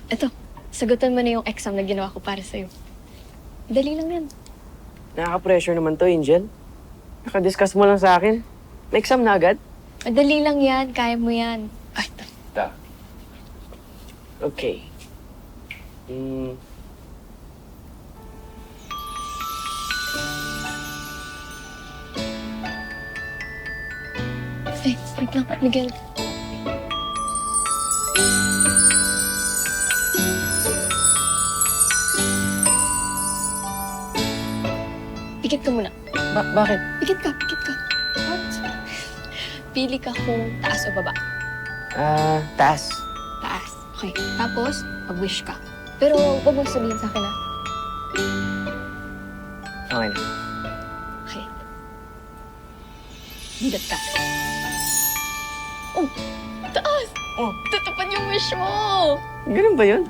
Eto, sagutan mo na yung exam na ginawa ko para sa'yo. Dali lang yan. Nakaka-pressure naman to, Angel. Nakadiscuss mo lang sa akin. May exam na agad? Madali lang yan, kaya mo yan. Ay, ito. Okay. Wait lang, Miguel. Pikit ka muna. Bakit? Pikit ka. What? Pili ka kung taas o baba. Taas. Taas. Okay. Tapos, mag-wish ka. Pero huwag mo sabihin sa akin, ha? Okay na. Okay. Bilat ka. Oh! Taas! Oh. Tutupad yung wish mo! Ganun ba yun?